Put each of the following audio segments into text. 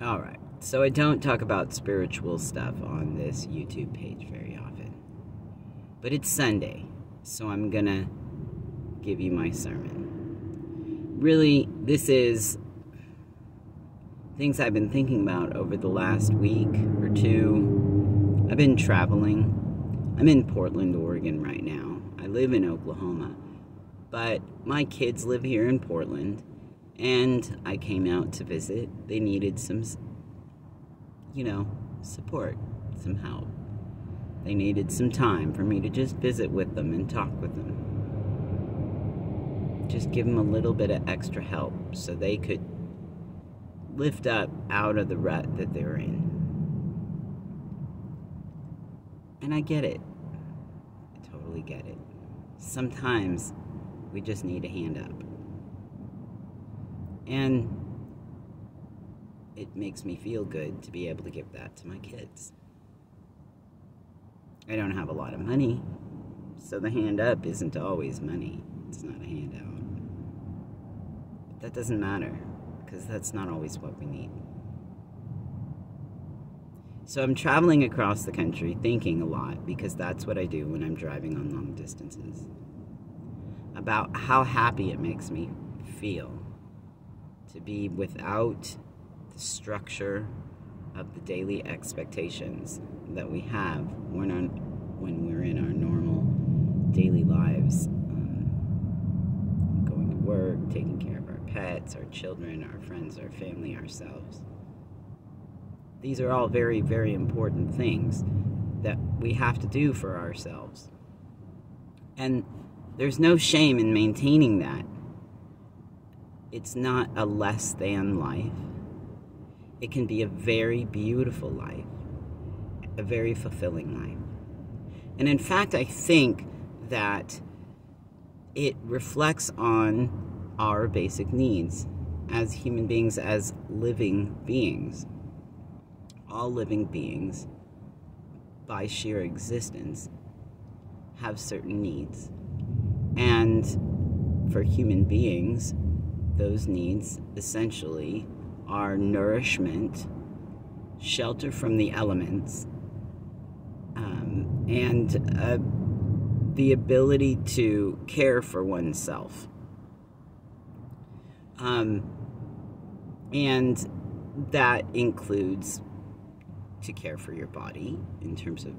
Alright, so I don't talk about spiritual stuff on this YouTube page very often. But it's Sunday, so I'm gonna give you my sermon. Really, this is things I've been thinking about over the last week or two. I've been traveling. I'm in Portland, Oregon right now. I live in Oklahoma, but my kids live here in Portland, and I came out to visit. They needed some, support, some help. They needed some time for me to just visit with them and talk with them. Just give them a little bit of extra help so they could lift up out of the rut that they're in. And I get it. I totally get it. Sometimes we just need a hand up. And it makes me feel good to be able to give that to my kids. I don't have a lot of money, so the hand up isn't always money. It's not a handout. But that doesn't matter, because that's not always what we need. So I'm traveling across the country thinking a lot, because that's what I do when I'm driving on long distances, about how happy it makes me feel to be without the structure of the daily expectations that we have when we're in our normal daily lives, going to work, taking care of our pets, our children, our friends, our family, ourselves. These are all very, very important things that we have to do for ourselves. And there's no shame in maintaining that. It's not a less than life. It can be a very beautiful life, a very fulfilling life. And in fact, I think that it reflects on our basic needs as human beings, as living beings. All living beings, by sheer existence, have certain needs. And for human beings, those needs essentially are nourishment, shelter from the elements, and the ability to care for oneself. And that includes to care for your body in terms of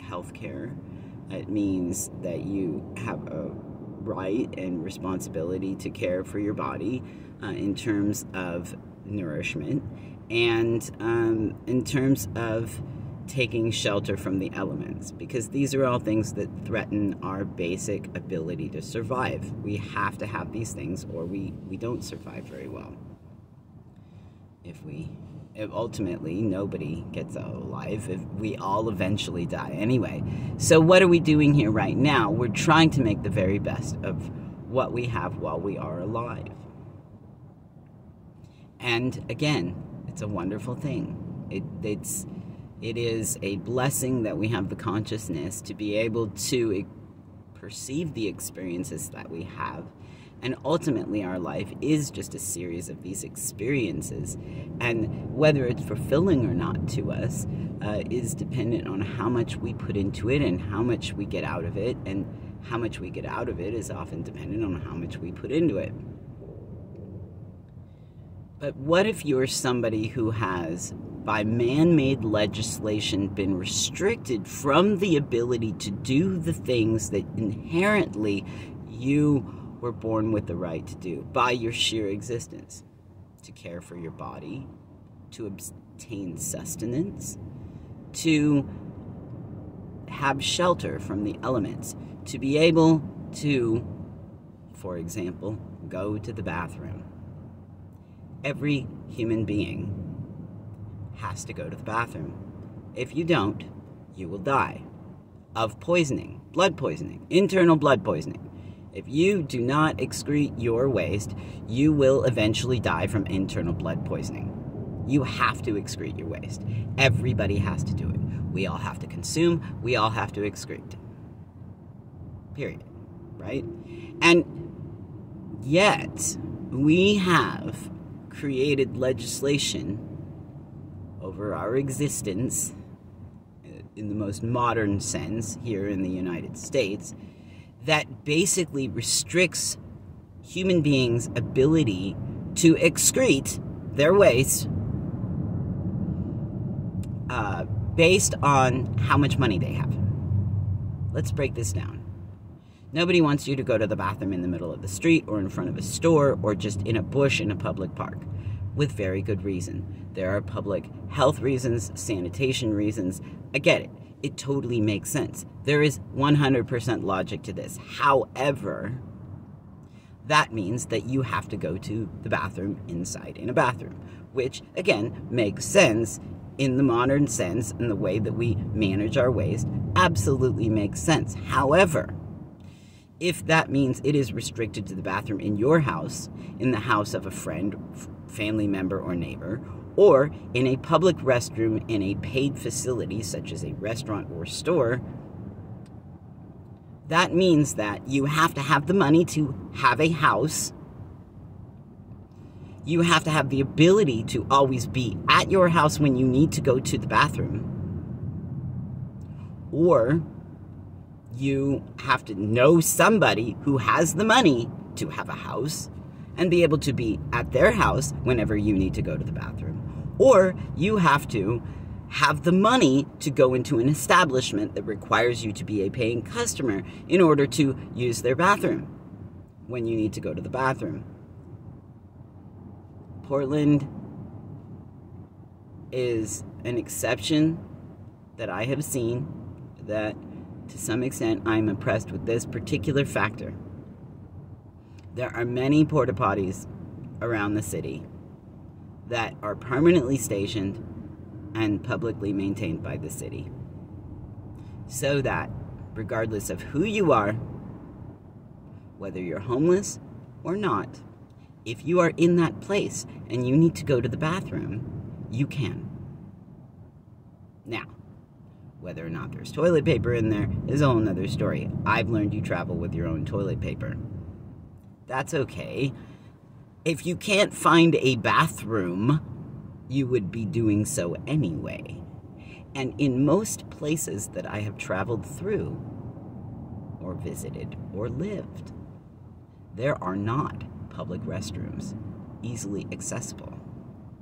health care. It means that you have a right and responsibility to care for your body in terms of nourishment and in terms of taking shelter from the elements, because these are all things that threaten our basic ability to survive. We have to have these things or we don't survive very well. If ultimately nobody gets out alive, if we all eventually die anyway. So what are we doing here right now? We're trying to make the very best of what we have while we are alive. And again, it's a wonderful thing. It is a blessing that we have the consciousness to be able to perceive the experiences that we have. And ultimately, our life is just a series of these experiences. And whether it's fulfilling or not to us is dependent on how much we put into it and how much we get out of it. And how much we get out of it is often dependent on how much we put into it. But what if you're somebody who has, by man-made legislation, been restricted from the ability to do the things that inherently you were born with the right to do by your sheer existence? To care for your body, to obtain sustenance, to have shelter from the elements, to be able to, for example, go to the bathroom. Every human being has to go to the bathroom. If you don't, you will die of poisoning, blood poisoning, internal blood poisoning. If you do not excrete your waste, you will eventually die from internal blood poisoning. You have to excrete your waste. Everybody has to do it. We all have to consume. We all have to excrete. Period. Right? And yet, we have created legislation over our existence in the most modern sense here in the United States that basically restricts human beings' ability to excrete their waste based on how much money they have. Let's break this down. Nobody wants you to go to the bathroom in the middle of the street or in front of a store or just in a bush in a public park, with very good reason. There are public health reasons, sanitation reasons. I get it. It totally makes sense. There is 100% logic to this. However, that means that you have to go to the bathroom inside in a bathroom, which, again, makes sense in the modern sense, and the way that we manage our waste absolutely makes sense. However, if that means it is restricted to the bathroom in your house, in the house of a friend, family member, or neighbor, or in a public restroom in a paid facility such as a restaurant or store, that means that you have to have the money to have a house. You have to have the ability to always be at your house when you need to go to the bathroom. Or you have to know somebody who has the money to have a house and be able to be at their house whenever you need to go to the bathroom. Or you have to have the money to go into an establishment that requires you to be a paying customer in order to use their bathroom when you need to go to the bathroom. Portland is an exception that I have seen that to some extent I'm impressed with this particular factor. There are many porta potties around the city that are permanently stationed and publicly maintained by the city, so that regardless of who you are, whether you're homeless or not, if you are in that place and you need to go to the bathroom, you can. Now, whether or not there's toilet paper in there is a whole nother story. I've learned you travel with your own toilet paper. That's okay. If you can't find a bathroom, you would be doing so anyway. And in most places that I have traveled through, or visited, or lived, there are not public restrooms easily accessible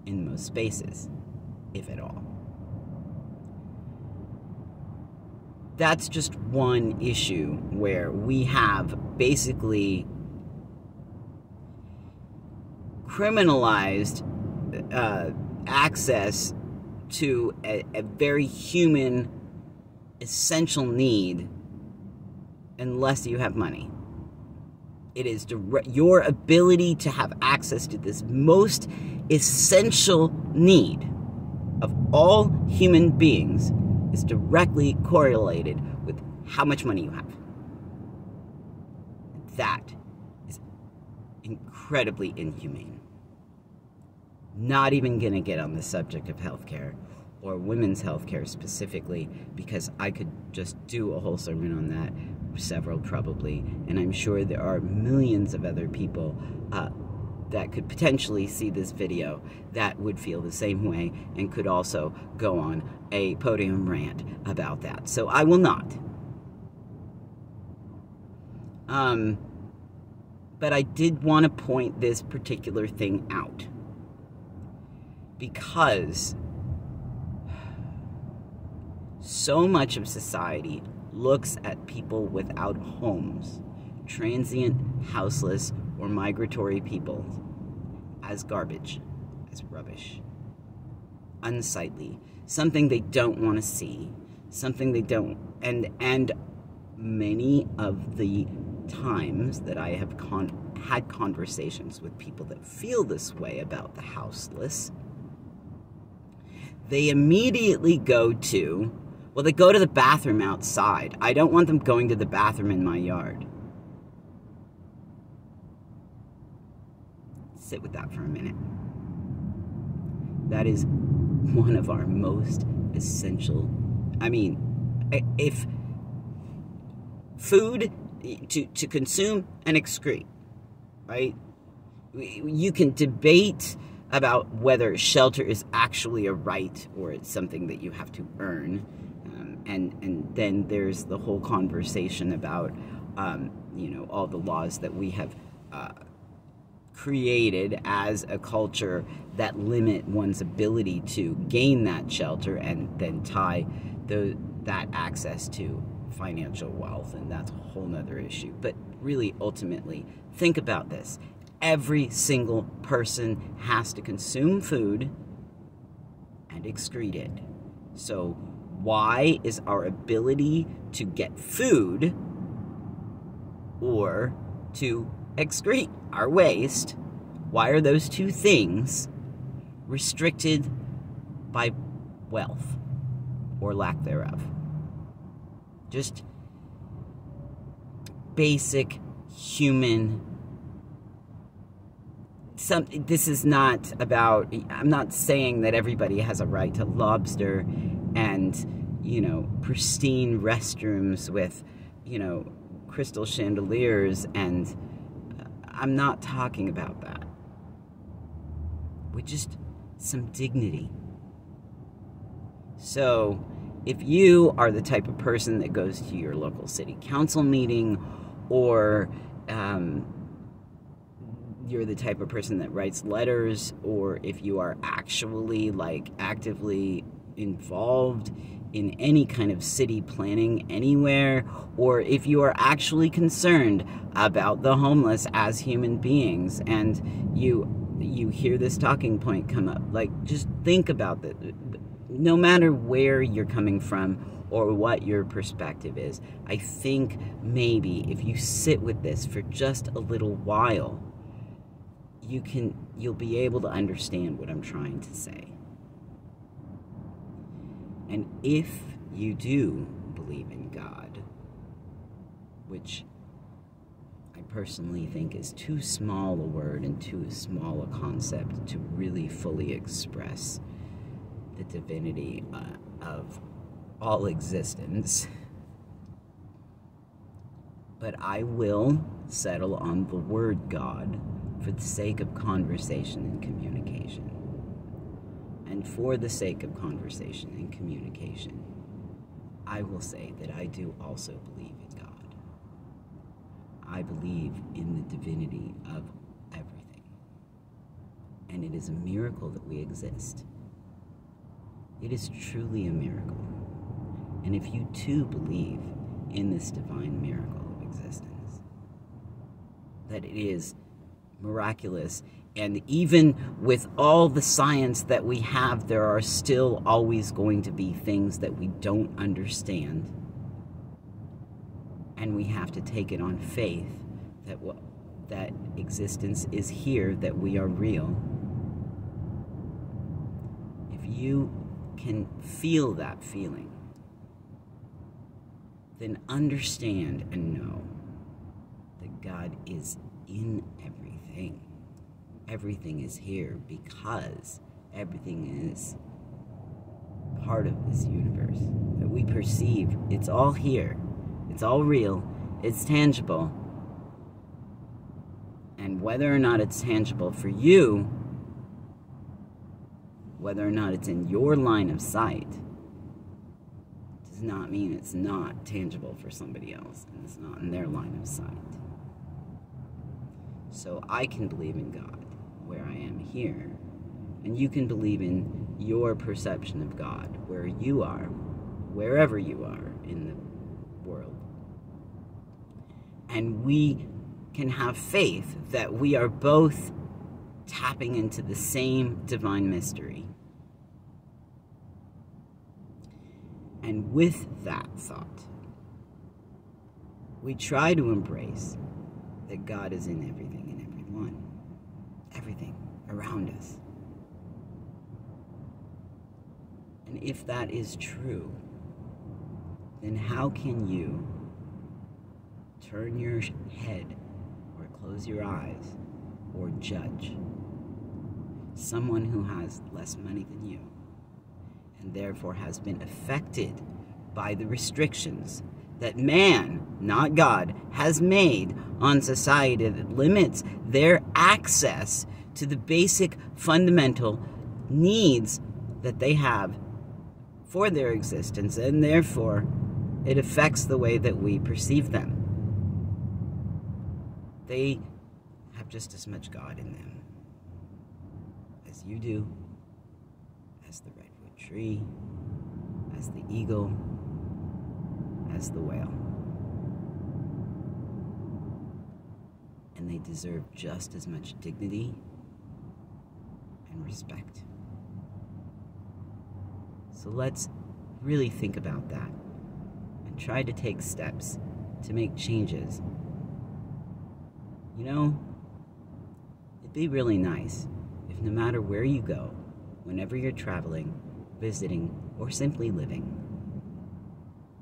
in most spaces, if at all. That's just one issue where we have basically criminalized access to a very human, essential need unless you have money. It is your ability to have access to this most essential need of all human beings is directly correlated with how much money you have. That is incredibly inhumane. Not even going to get on the subject of healthcare or women's healthcare specifically, because I could just do a whole sermon on that, several probably, and I'm sure there are millions of other people that could potentially see this video that would feel the same way and could also go on a podium rant about that. So I will not. But I did want to point this particular thing out, because so much of society looks at people without homes, transient, houseless, or migratory people, as garbage, as rubbish, unsightly, something they don't want to see, something they don't, and many of the times that I have had conversations with people that feel this way about the houseless, they immediately go to, well, they go to the bathroom outside. I don't want them going to the bathroom in my yard. Sit with that for a minute. That is one of our most essential, I mean, if food to consume and excrete, right? You can debate about whether shelter is actually a right or it's something that you have to earn. And then there's the whole conversation about, all the laws that we have created as a culture that limit one's ability to gain that shelter and then tie that access to financial wealth. And that's a whole nother issue. But really, ultimately, think about this. Every single person has to consume food and excrete it. So why is our ability to get food or to excrete our waste, why are those two things restricted by wealth or lack thereof? Just basic human. This is not about, I'm not saying that everybody has a right to lobster and, pristine restrooms with, crystal chandeliers, and I'm not talking about that. With just some dignity. So, if you are the type of person that goes to your local city council meeting, or you're the type of person that writes letters, or if you are actually actively involved in any kind of city planning anywhere, or if you are actually concerned about the homeless as human beings, and you hear this talking point come up, just think about that. No matter where you're coming from or what your perspective is, I think maybe if you sit with this for just a little while, you'll be able to understand what I'm trying to say. And if you do believe in God, which I personally think is too small a word and too small a concept to really fully express the divinity of all existence, but I will settle on the word God for the sake of conversation and communication. And for the sake of conversation and communication, I will say that I do also believe in God. I believe in the divinity of everything. And it is a miracle that we exist. It is truly a miracle. And if you too believe in this divine miracle of existence, that it is miraculous, and even with all the science that we have, there are still always going to be things that we don't understand, and we have to take it on faith that existence is here, that we are real. If you can feel that feeling, then understand and know that God is in everything. Everything is here because everything is part of this universe that we perceive. It's all here. It's all real. It's tangible. And whether or not it's tangible for you, whether or not it's in your line of sight, does not mean it's not tangible for somebody else and it's not in their line of sight. So I can believe in God where I am here, and you can believe in your perception of God where you are, wherever you are in the world. And we can have faith that we are both tapping into the same divine mystery. And with that thought, we try to embrace that God is in everything and everyone. Everything around us. And if that is true, then how can you turn your head or close your eyes or judge someone who has less money than you and therefore has been affected by the restrictions that man, not God, has made on society that limits their access to the basic fundamental needs that they have for their existence, and therefore it affects the way that we perceive them. They have just as much God in them as you do, as the redwood tree, as the eagle, as the whale. And they deserve just as much dignity and respect. So let's really think about that and try to take steps to make changes. You know, it'd be really nice if no matter where you go, whenever you're traveling, visiting, or simply living,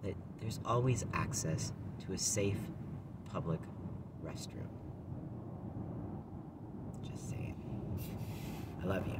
that there's always access to a safe public restroom. Just saying. I love you.